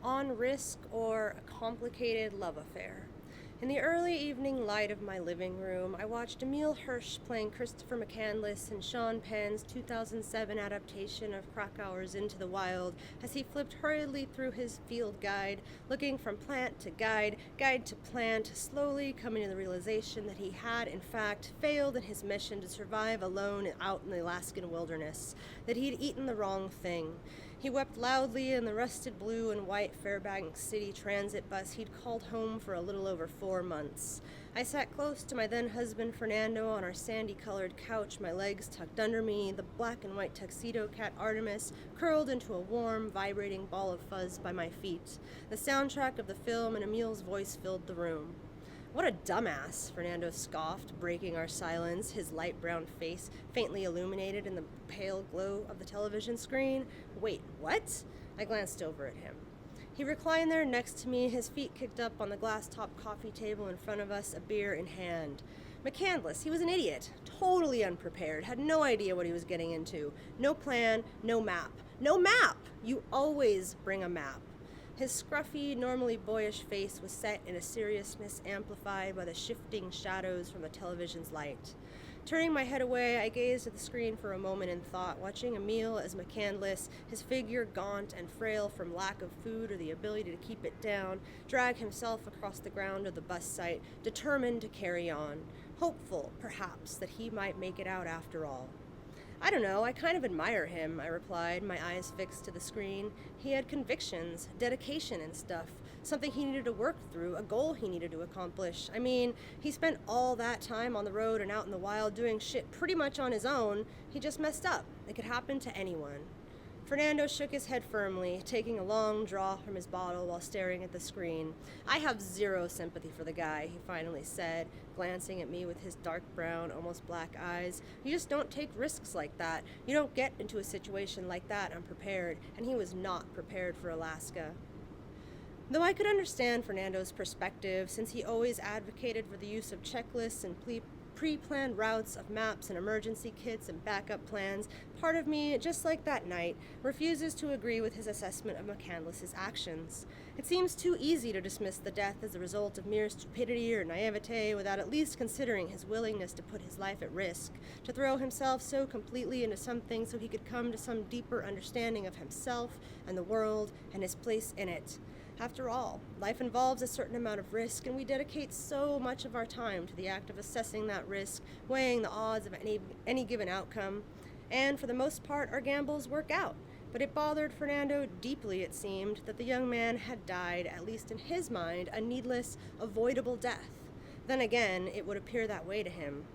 on risk, or a complicated love affair. In the early evening light of my living room, I watched Emile Hirsch playing Christopher McCandless in Sean Penn's 2007 adaptation of Krakauer's Into the Wild as he flipped hurriedly through his field guide, looking from plant to guide, guide to plant, slowly coming to the realization that he had, in fact, failed in his mission to survive alone out in the Alaskan wilderness, that he had eaten the wrong thing. He wept loudly in the rusted blue and white Fairbanks City Transit bus he'd called home for a little over 4 months. I sat close to my then-husband Fernando on our sandy-colored couch, my legs tucked under me, the black and white tuxedo cat Artemis curled into a warm, vibrating ball of fuzz by my feet. The soundtrack of the film and Emile's voice filled the room. "What a dumbass," Fernando scoffed, breaking our silence, his light brown face faintly illuminated in the pale glow of the television screen. "Wait, what?" I glanced over at him. He reclined there next to me, his feet kicked up on the glass-topped coffee table in front of us, a beer in hand. McCandless, he was an idiot, totally unprepared, had no idea what he was getting into. No plan, no map. No map! You always bring a map. His scruffy, normally boyish face was set in a seriousness amplified by the shifting shadows from the television's light. Turning my head away, I gazed at the screen for a moment in thought, watching Emile as McCandless, his figure gaunt and frail from lack of food or the ability to keep it down, drag himself across the ground of the bus site, determined to carry on, hopeful, perhaps, that he might make it out after all. "I don't know, I kind of admire him," I replied, my eyes fixed to the screen. He had convictions, dedication and stuff, something he needed to work through, a goal he needed to accomplish. I mean, he spent all that time on the road and out in the wild doing shit pretty much on his own. He just messed up. It could happen to anyone. Fernando shook his head firmly, taking a long draw from his bottle while staring at the screen. "I have zero sympathy for the guy," he finally said, glancing at me with his dark brown, almost black eyes. "You just don't take risks like that. You don't get into a situation like that unprepared," and he was not prepared for Alaska. Though I could understand Fernando's perspective, since he always advocated for the use of checklists and pre-planned routes of maps and emergency kits and backup plans, part of me, just like that night, refuses to agree with his assessment of McCandless's actions. It seems too easy to dismiss the death as the result of mere stupidity or naivete without at least considering his willingness to put his life at risk, to throw himself so completely into something so he could come to some deeper understanding of himself and the world and his place in it. After all, life involves a certain amount of risk, and we dedicate so much of our time to the act of assessing that risk, weighing the odds of any given outcome. And for the most part, our gambles work out. But it bothered Fernando deeply, it seemed, that the young man had died, at least in his mind, a needless, avoidable death. Then again, it would appear that way to him.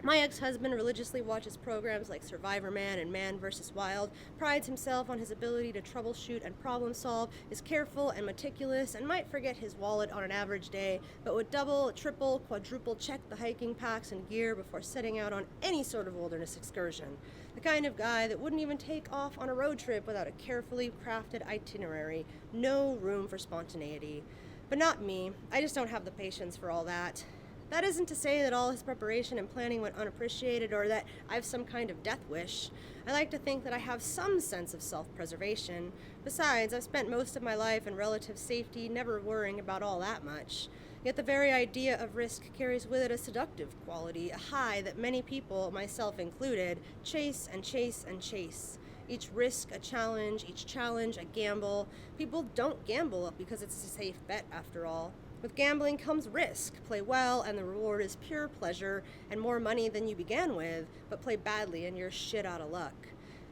My ex-husband religiously watches programs like Survivor Man and Man vs. Wild, prides himself on his ability to troubleshoot and problem solve, is careful and meticulous, and might forget his wallet on an average day, but would double, triple, quadruple check the hiking packs and gear before setting out on any sort of wilderness excursion. The kind of guy that wouldn't even take off on a road trip without a carefully crafted itinerary. No room for spontaneity. But not me. I just don't have the patience for all that. That isn't to say that all his preparation and planning went unappreciated or that I have some kind of death wish. I like to think that I have some sense of self-preservation. Besides, I've spent most of my life in relative safety, never worrying about all that much. Yet the very idea of risk carries with it a seductive quality, a high that many people, myself included, chase and chase and chase. Each risk a challenge, each challenge a gamble. People don't gamble because it's a safe bet after all. With gambling comes risk. Play well and the reward is pure pleasure and more money than you began with, but play badly and you're shit out of luck.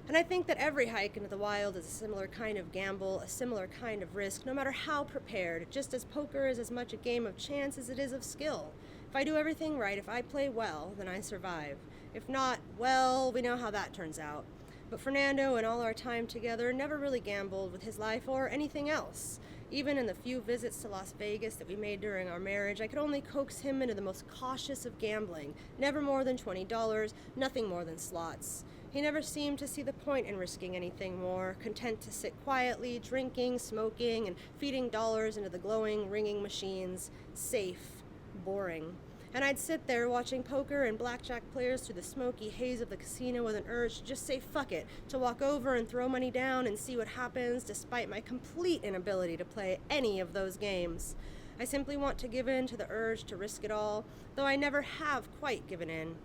And I think that every hike into the wild is a similar kind of gamble, a similar kind of risk, no matter how prepared, just as poker is as much a game of chance as it is of skill. If I do everything right, if I play well, then I survive. If not, well, we know how that turns out. But Fernando, in all our time together, never really gambled with his life or anything else. Even in the few visits to Las Vegas that we made during our marriage, I could only coax him into the most cautious of gambling. Never more than $20, nothing more than slots. He never seemed to see the point in risking anything more, content to sit quietly, drinking, smoking, and feeding dollars into the glowing, ringing machines. Safe. Boring. And I'd sit there watching poker and blackjack players through the smoky haze of the casino with an urge to just say fuck it, to walk over and throw money down and see what happens despite my complete inability to play any of those games. I simply want to give in to the urge to risk it all, though I never have quite given in.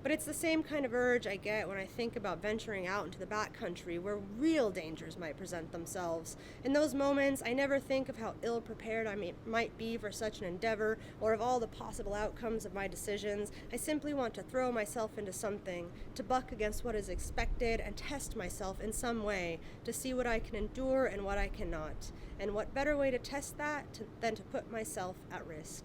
But it's the same kind of urge I get when I think about venturing out into the backcountry where real dangers might present themselves. In those moments, I never think of how ill-prepared I might be for such an endeavor or of all the possible outcomes of my decisions. I simply want to throw myself into something, to buck against what is expected and test myself in some way, to see what I can endure and what I cannot. And what better way to test that than to put myself at risk?